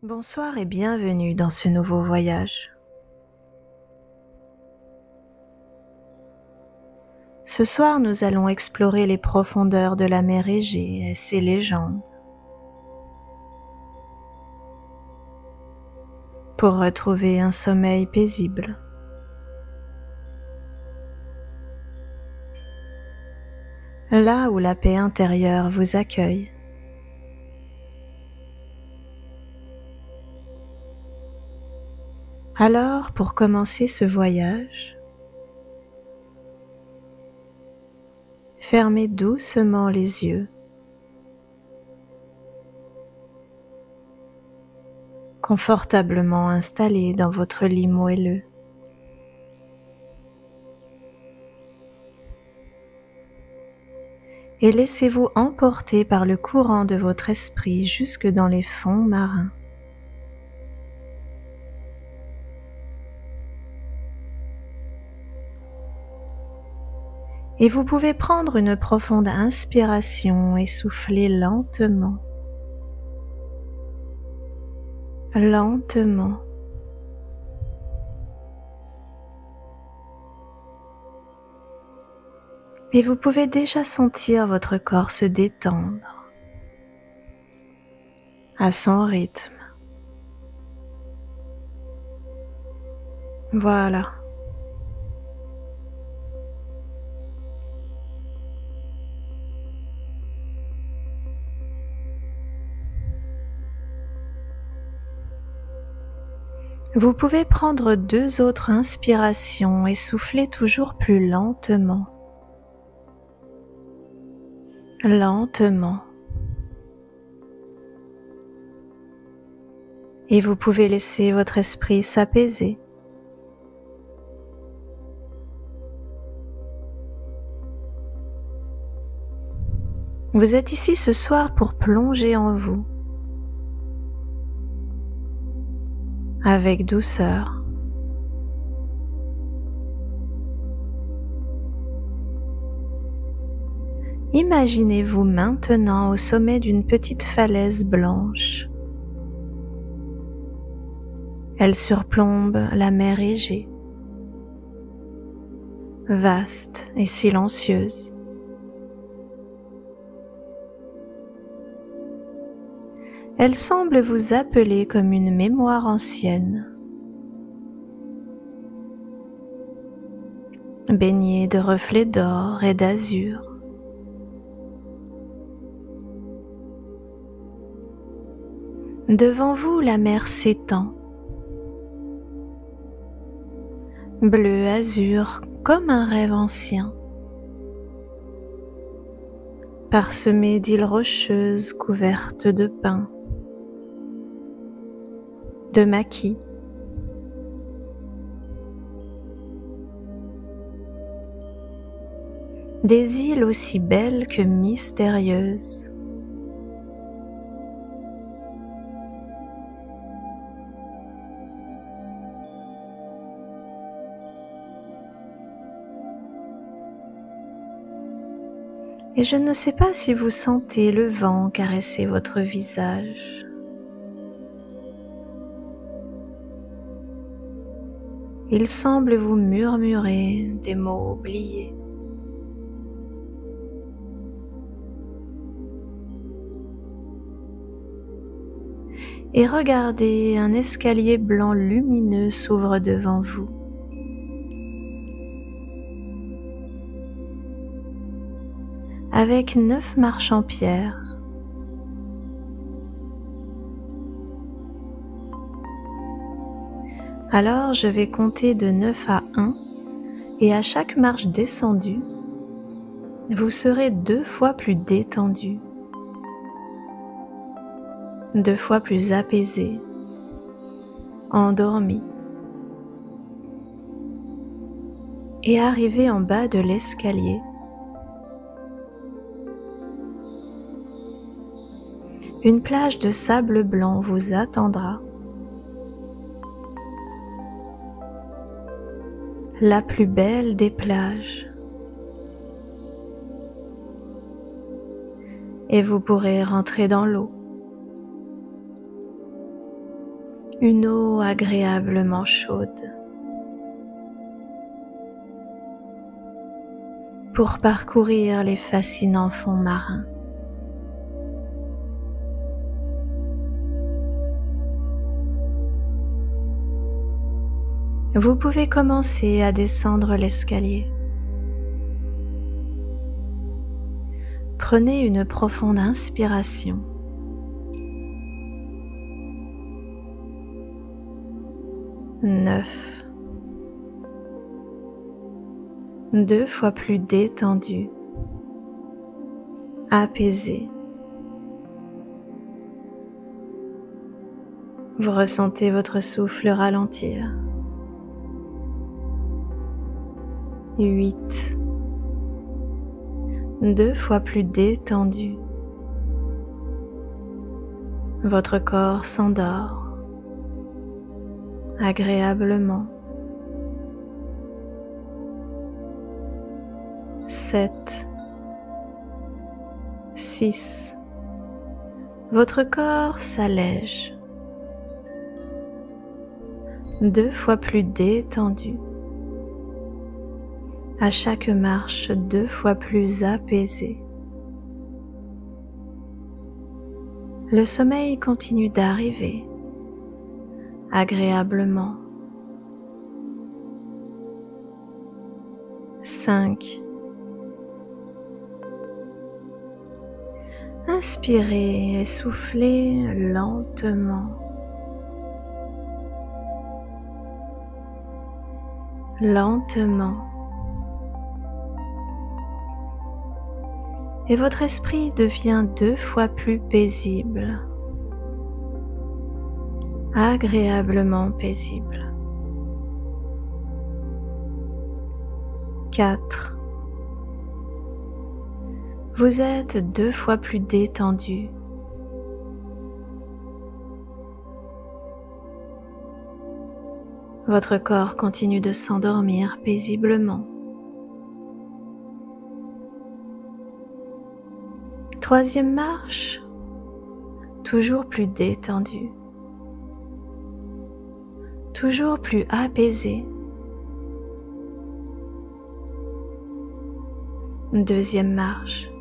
Bonsoir et bienvenue dans ce nouveau voyage. Ce soir, nous allons explorer les profondeurs de la mer Égée et ses légendes pour retrouver un sommeil paisible. Là où la paix intérieure vous accueille. Alors, pour commencer ce voyage, fermez doucement les yeux. Confortablement installé dans votre lit moelleux. Et laissez-vous emporter par le courant de votre esprit jusque dans les fonds marins. Et vous pouvez prendre une profonde inspiration et souffler lentement. Lentement. Et vous pouvez déjà sentir votre corps se détendre à son rythme. Voilà. Vous pouvez prendre 2 autres inspirations et souffler toujours plus lentement. Lentement. Et vous pouvez laisser votre esprit s'apaiser. Vous êtes ici ce soir pour plonger en vous, avec douceur. Imaginez-vous maintenant au sommet d'une petite falaise blanche. Elle surplombe la mer Égée, vaste et silencieuse. Elle semble vous appeler comme une mémoire ancienne, baignée de reflets d'or et d'azur. Devant vous, la mer s'étend, bleu azur comme un rêve ancien, parsemé d'îles rocheuses couvertes de pins, de maquis. Des îles aussi belles que mystérieuses. Et je ne sais pas si vous sentez le vent caresser votre visage. Il semble vous murmurer des mots oubliés. Et regardez, un escalier blanc lumineux s'ouvre devant vous. Avec 9 marches en pierre. Alors je vais compter de 9 à 1 et à chaque marche descendue, vous serez 2 fois plus détendu, 2 fois plus apaisé, endormi. Et arrivé en bas de l'escalier, une plage de sable blanc vous attendra. La plus belle des plages. Et vous pourrez rentrer dans l'eau. une eau agréablement chaude pour parcourir les fascinants fonds marins. Vous pouvez commencer à descendre l'escalier. Prenez une profonde inspiration. Neuf. 2 fois plus détendu, apaisé. Vous ressentez votre souffle ralentir. 8. 2 fois plus détendu. Votre corps s'endort agréablement. 7. 6. Votre corps s'allège. 2 fois plus détendu. À chaque marche, 2 fois plus apaisé. Le sommeil continue d'arriver agréablement. 5. Inspirez et soufflez lentement. Lentement. Et votre esprit devient 2 fois plus paisible, agréablement paisible. 4. Vous êtes 2 fois plus détendu. Votre corps continue de s'endormir paisiblement. 3e marche, toujours plus détendu, toujours plus apaisé. 2e marche.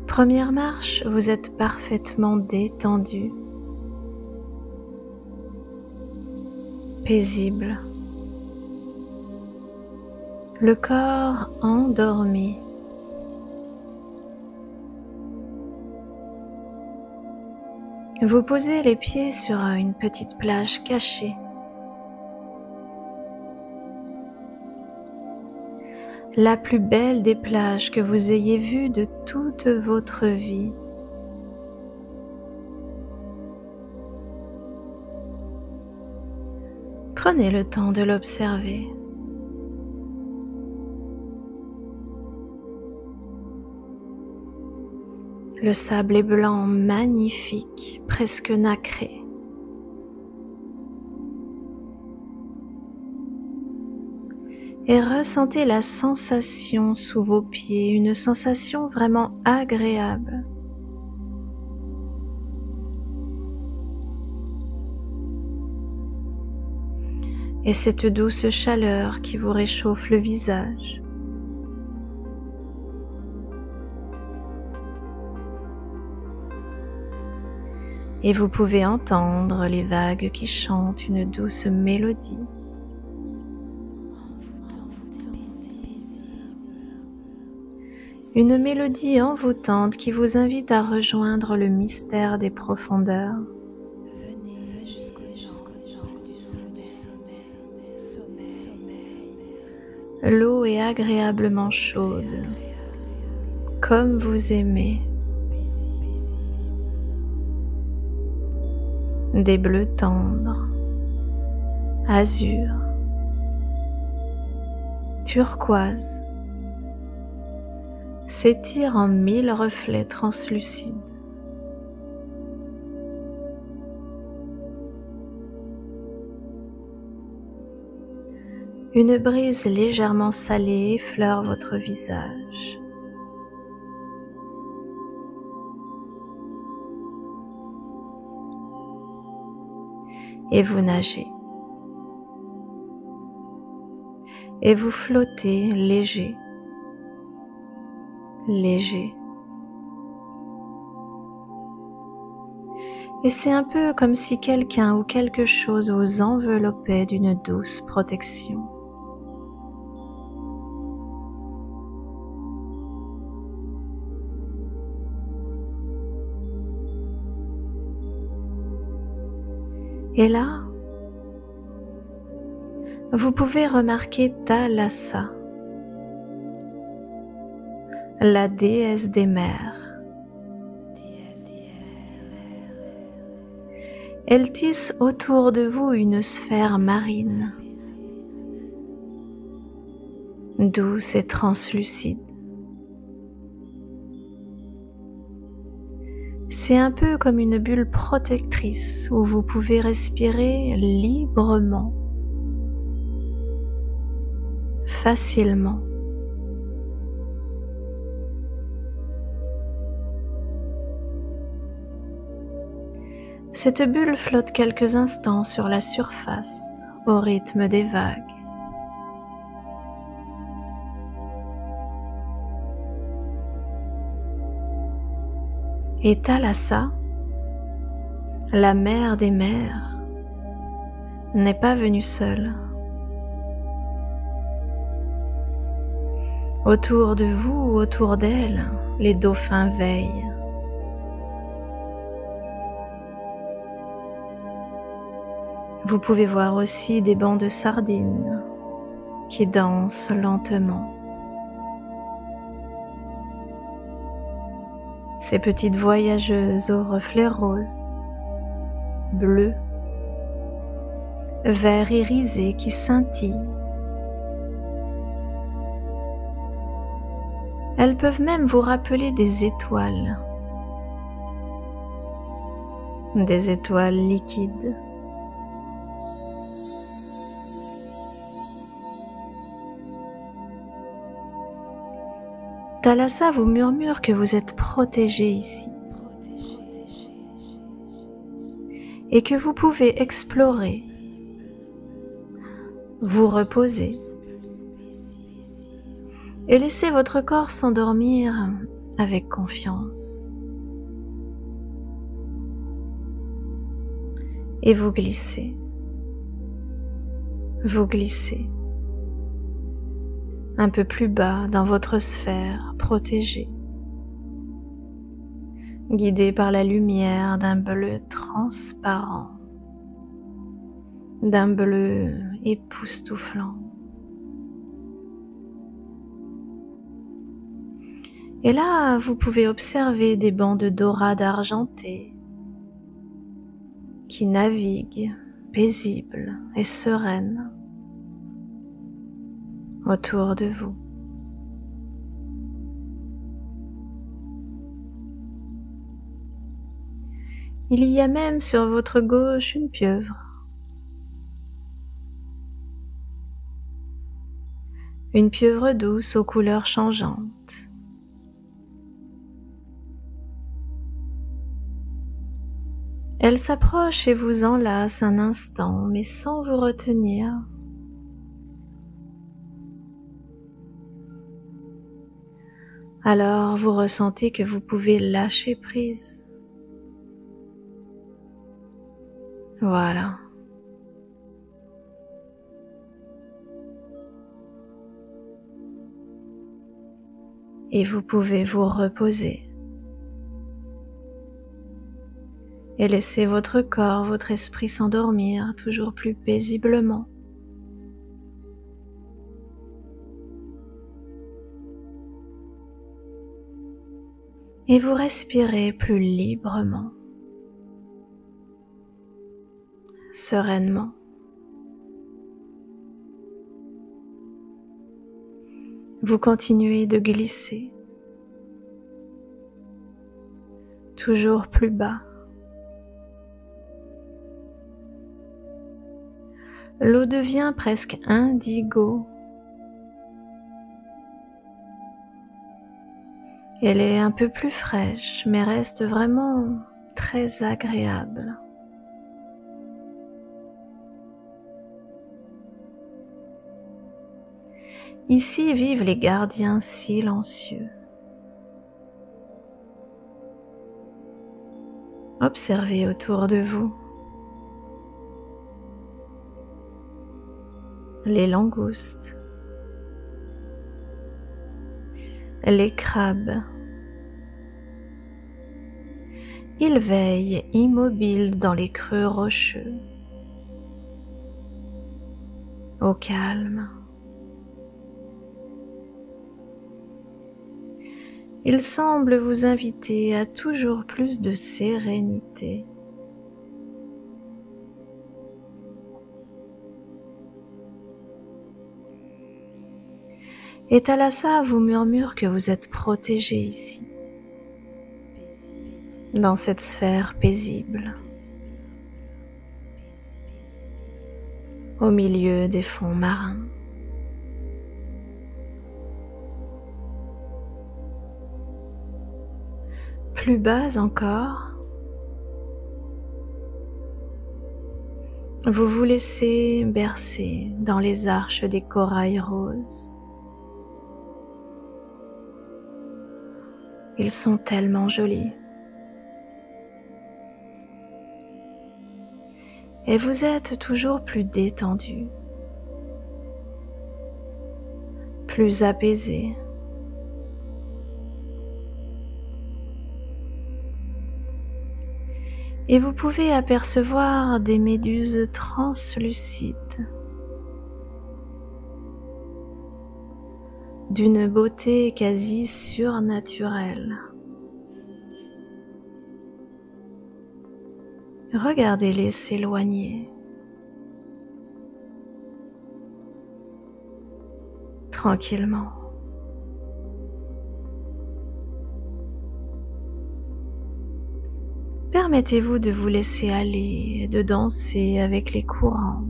1re marche, vous êtes parfaitement détendu, paisible, le corps endormi. Vous posez les pieds sur une petite plage cachée. La plus belle des plages que vous ayez vues de toute votre vie. Prenez le temps de l'observer. Le sable est blanc, magnifique, presque nacré. Et ressentez la sensation sous vos pieds, une sensation vraiment agréable. Et cette douce chaleur qui vous réchauffe le visage. Et vous pouvez entendre les vagues qui chantent une douce mélodie. Une mélodie envoûtante qui vous invite à rejoindre le mystère des profondeurs. Venez jusqu'au temps du sommeil. L'eau est agréablement chaude, comme vous aimez. Des bleus tendres, azur, turquoise, s'étire en 1000 reflets translucides. Une brise légèrement salée effleure votre visage. et vous nagez. Et vous flottez léger, léger. Et c'est un peu comme si quelqu'un ou quelque chose vous enveloppait d'une douce protection. Et là, vous pouvez remarquer Thalassa, la déesse des mers. Elle tisse autour de vous une sphère marine, douce et translucide. C'est un peu comme une bulle protectrice où vous pouvez respirer librement, facilement. Cette bulle flotte quelques instants sur la surface, au rythme des vagues. Et Thalassa, la mère des mers, n'est pas venue seule. Autour de vous, autour d'elle, les dauphins veillent. Vous pouvez voir aussi des bancs de sardines qui dansent lentement. Ces petites voyageuses aux reflets roses, bleus, verts irisés qui scintillent. Elles peuvent même vous rappeler des étoiles liquides. Thalassa vous murmure que vous êtes protégé ici et que vous pouvez explorer, vous reposer et laisser votre corps s'endormir avec confiance. Et vous glissez un peu plus bas dans votre sphère protégée, guidé par la lumière d'un bleu transparent, d'un bleu époustouflant. Et là, vous pouvez observer des bancs de dorades argentées qui naviguent paisibles et sereines autour de vous. Il y a même sur votre gauche une pieuvre. Une pieuvre douce aux couleurs changeantes. Elle s'approche et vous enlace un instant, mais sans vous retenir. Alors vous ressentez que vous pouvez lâcher prise. Voilà. Et vous pouvez vous reposer et laisser votre corps, votre esprit s'endormir toujours plus paisiblement. Et vous respirez plus librement, sereinement. Vous continuez de glisser, toujours plus bas. L'eau devient presque indigo. Elle est un peu plus fraîche, mais reste vraiment très agréable. Ici vivent les gardiens silencieux. Observez autour de vous les langoustes, les crabes. Ils veillent immobiles dans les creux rocheux, au calme. Ils semblent vous inviter à toujours plus de sérénité. Et Thalassa vous murmure que vous êtes protégé ici, dans cette sphère paisible, au milieu des fonds marins. Plus bas encore, vous vous laissez bercer dans les arches des corails roses. Ils sont tellement jolis. Et vous êtes toujours plus détendu, plus apaisé. Et vous pouvez apercevoir des méduses translucides, d'une beauté quasi surnaturelle. Regardez-les s'éloigner, tranquillement. Permettez-vous de vous laisser aller et de danser avec les courants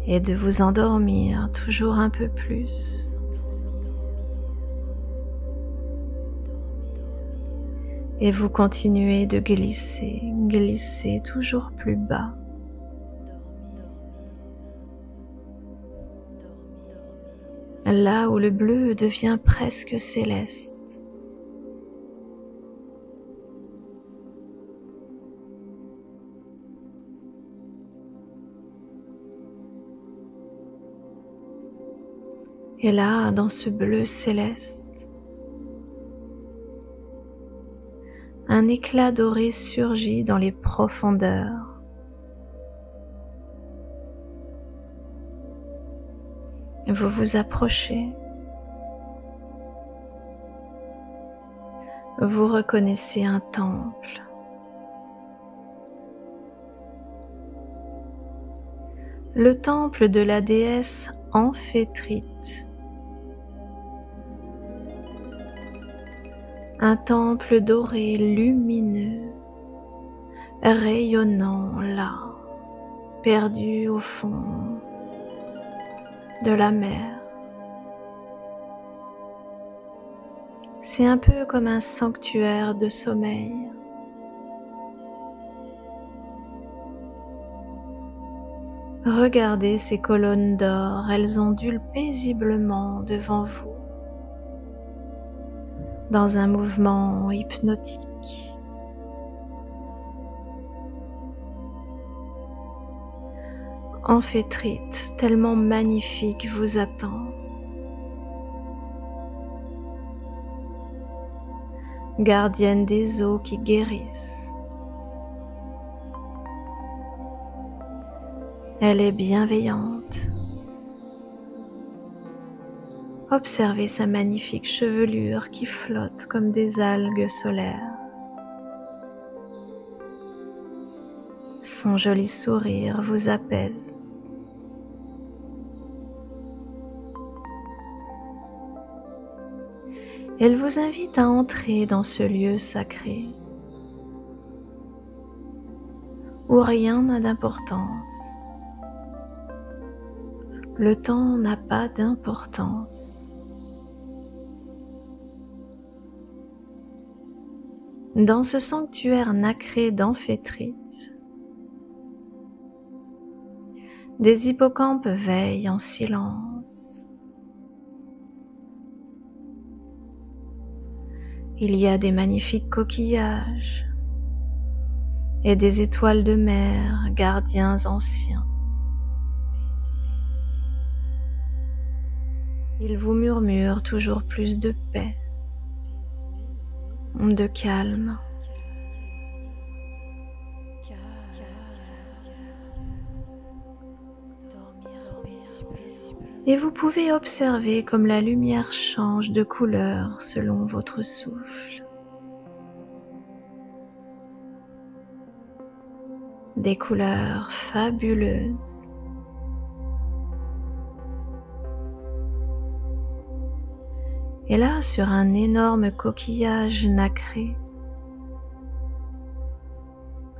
et de vous endormir toujours un peu plus. Et vous continuez de glisser, glisser toujours plus bas. Là où le bleu devient presque céleste. Et là, dans ce bleu céleste, un éclat doré surgit dans les profondeurs. Vous vous approchez. Vous reconnaissez un temple. Le temple de la déesse Amphétrite. Un temple doré lumineux, rayonnant là, perdu au fond de la mer. C'est un peu comme un sanctuaire de sommeil. Regardez ces colonnes d'or, elles ondulent paisiblement devant vous, dans un mouvement hypnotique. Amphétrite, tellement magnifique, vous attend. Gardienne des eaux qui guérissent. Elle est bienveillante. Observez sa magnifique chevelure qui flotte comme des algues solaires. Son joli sourire vous apaise. Elle vous invite à entrer dans ce lieu sacré où rien n'a d'importance. Le temps n'a pas d'importance. Dans ce sanctuaire nacré d'Amphétrite, Des hippocampes veillent en silence. Il y a des magnifiques coquillages et des étoiles de mer, gardiens anciens. Ils vous murmurent toujours plus de paix, de calme. Et vous pouvez observer comme la lumière change de couleur selon votre souffle. Des couleurs fabuleuses. Et là, sur un énorme coquillage nacré,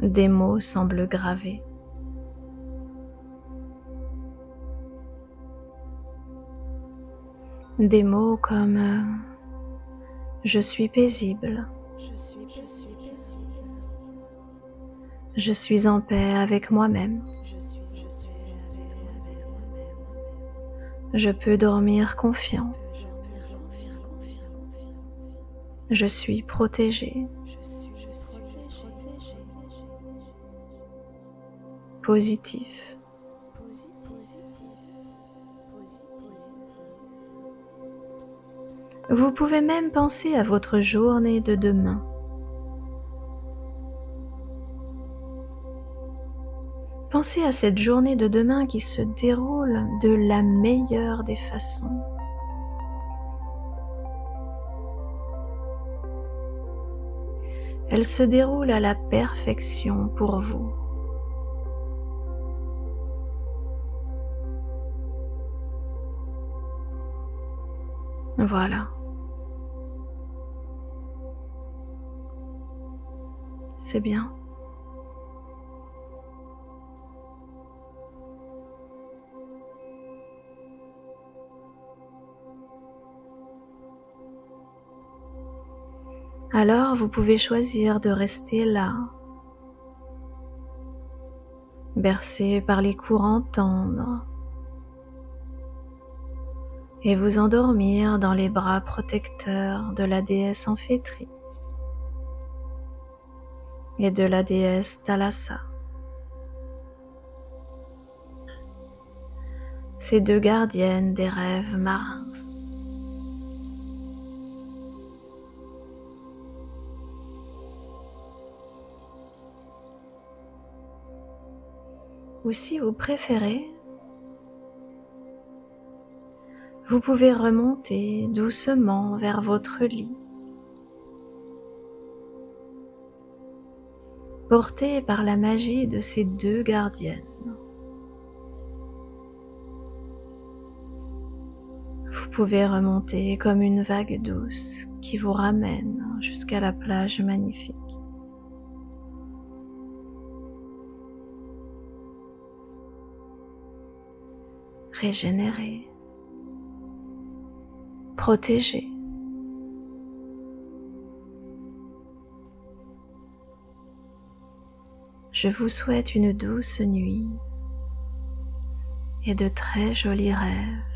des mots semblent gravés. Des mots comme je suis paisible, je suis en paix avec moi-même, je peux dormir confiant, je suis protégé, positif. Vous pouvez même penser à votre journée de demain. Pensez à cette journée de demain qui se déroule de la meilleure des façons. Elle se déroule à la perfection pour vous. Voilà. C'est bien. Alors vous pouvez choisir de rester là, bercé par les courants tendres, et vous endormir dans les bras protecteurs de la déesse Amphétris et de la déesse Thalassa. Ces deux gardiennes des rêves marins. Ou si vous préférez, vous pouvez remonter doucement vers votre lit, porté par la magie de ces deux gardiennes. Vous pouvez remonter comme une vague douce qui vous ramène jusqu'à la plage magnifique. Régénéré, protégé. Je vous souhaite une douce nuit et de très jolis rêves.